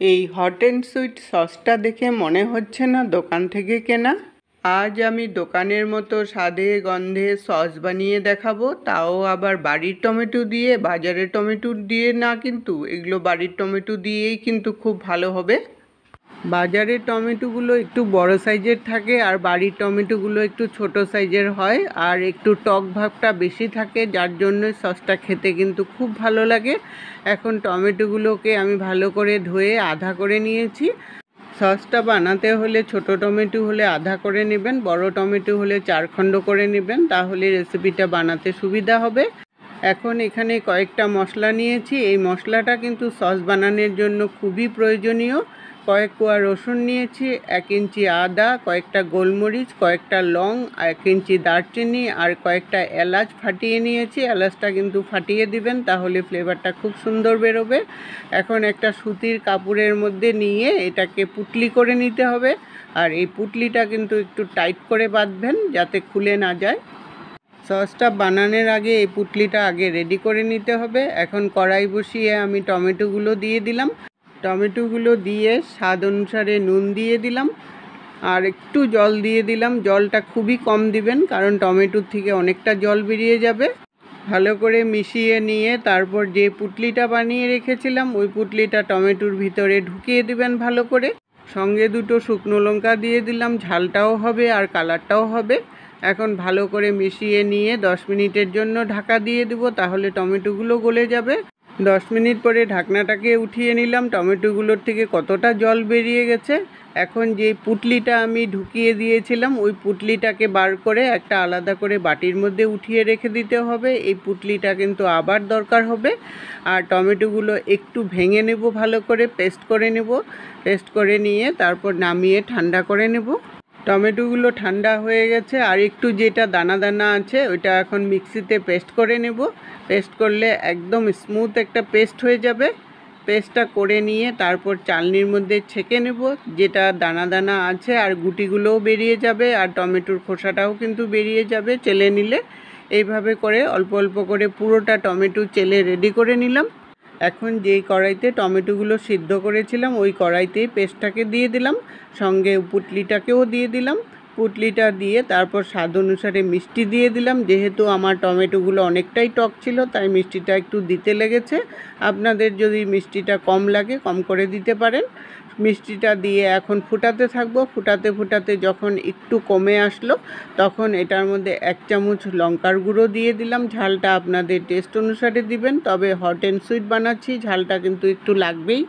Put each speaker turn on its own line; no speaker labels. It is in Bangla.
এই হট অ্যান্ড সুইট সসটা দেখে মনে হচ্ছে না দোকান থেকে কেনা। আজ আমি দোকানের মতো স্বাদে গন্ধে সস বানিয়ে দেখাবো, তাও আবার বাড়ির টমেটো দিয়ে, বাজারের টমেটো দিয়ে না, কিন্তু এগুলো বাড়ির টমেটো দিয়েই কিন্তু খুব ভালো হবে। বাজারের টমেটোগুলো একটু বড় সাইজের থাকে আর বাড়ির টমেটোগুলো একটু ছোট সাইজের হয়, আর একটু টক ভাবটা বেশি থাকে, যার জন্য সসটা খেতে কিন্তু খুব ভালো লাগে। এখন টমেটোগুলোকে আমি ভালো করে ধুয়ে আধা করে নিয়েছি। সসটা বানাতে হলে ছোট টমেটো হলে আধা করে নেবেন, বড় টমেটো হলে 4 খণ্ড করে নেবেন, তাহলে রেসিপিটা বানাতে সুবিধা হবে। এখন এখানে কয়েকটা মশলা নিয়েছি। এই মশলাটা কিন্তু সস বানানোর জন্য খুবই প্রয়োজনীয়। কয়েক কোয়া রসুন নিয়েছি, 1 ইঞ্চি আদা, কয়েকটা গোলমরিচ, কয়েকটা লং, 1 ইঞ্চি দারচিনি আর কয়েকটা এলাচ ফাটিয়ে নিয়েছি। এলাচটা কিন্তু ফাটিয়ে দিবেন, তাহলে ফ্লেভারটা খুব সুন্দর বেরোবে। এখন একটা সুতির কাপড়ের মধ্যে নিয়ে এটাকে পুটলি করে নিতে হবে, আর এই পুটলিটা কিন্তু একটু টাইট করে বাঁধবেন যাতে খুলে না যায়। সসটা বানানোর আগে এই পুটলিটা আগে রেডি করে নিতে হবে। এখন কড়াই বসিয়ে আমি টমেটোগুলো দিয়ে দিলাম। টমেটোগুলো দিয়ে স্বাদ অনুসারে নুন দিয়ে দিলাম আর একটু জল দিয়ে দিলাম। জলটা খুবই কম দিবেন, কারণ টমেটোর থেকে অনেকটা জল বেরিয়ে যাবে। ভালো করে মিশিয়ে নিয়ে তারপর যে পুটলিটা বানিয়ে রেখেছিলাম ওই পুটলিটা টমেটোর ভিতরে ঢুকিয়ে দিবেন ভালো করে। সঙ্গে 2টো শুকনো লঙ্কা দিয়ে দিলাম, ঝালটাও হবে আর কালারটাও হবে। এখন ভালো করে মিশিয়ে নিয়ে 10 মিনিটের জন্য ঢাকা দিয়ে দেবো, তাহলে টমেটোগুলো গলে যাবে। 10 মিনিট পরে ঢাকনাটাকে উঠিয়ে নিলাম। টমেটোগুলোর থেকে কতটা জল বেরিয়ে গেছে। এখন যে পুটলিটা আমি ঢুকিয়ে দিয়েছিলাম ওই পুটলিটাকে বার করে একটা আলাদা করে বাটির মধ্যে উঠিয়ে রেখে দিতে হবে। এই পুটলিটা কিন্তু আবার দরকার হবে। আর টমেটোগুলো একটু ভেঙে নেব, ভালো করে পেস্ট করে নেব। পেস্ট করে নিয়ে তারপর নামিয়ে ঠান্ডা করে নেব। টমেটোগুলো ঠান্ডা হয়ে গেছে, আর একটু যেটা দানা দানা আছে ওইটা এখন মিক্সিতে পেস্ট করে নেব। পেস্ট করলে একদম স্মুথ একটা পেস্ট হয়ে যাবে। পেস্টটা করে নিয়ে তারপর চালনির মধ্যে ছেঁকে নেব, যেটা দানা দানা আছে, আর গুটিগুলোও বেরিয়ে যাবে আর টমেটোর খোসাটাও কিন্তু বেরিয়ে যাবে চেলে নিলে। এইভাবে করে অল্প অল্প করে পুরোটা টমেটো চেলে রেডি করে নিলাম। এখন যেই কড়াইতে টমেটোগুলো সিদ্ধ করেছিলাম ওই কড়াইতেই পেস্টটাকে দিয়ে দিলাম, সঙ্গে পুটলিটাকেও দিয়ে দিলাম। পুটলিটা দিয়ে তারপর স্বাদ অনুসারে মিষ্টি দিয়ে দিলাম। যেহেতু আমার টমেটোগুলো অনেকটাই টক ছিল তাই মিষ্টিটা একটু দিতে লেগেছে। আপনাদের যদি মিষ্টিটা কম লাগে কম করে দিতে পারেন। মিষ্টিটা দিয়ে এখন ফুটাতে থাকবো। ফুটাতে ফুটাতে যখন একটু কমে আসলো তখন এটার মধ্যে 1 চামচ লঙ্কার গুঁড়ো দিয়ে দিলাম। ঝালটা আপনাদের টেস্ট অনুসারে দিবেন, তবে হট অ্যান্ড সুইট বানাচ্ছি, ঝালটা কিন্তু একটু লাগবেই।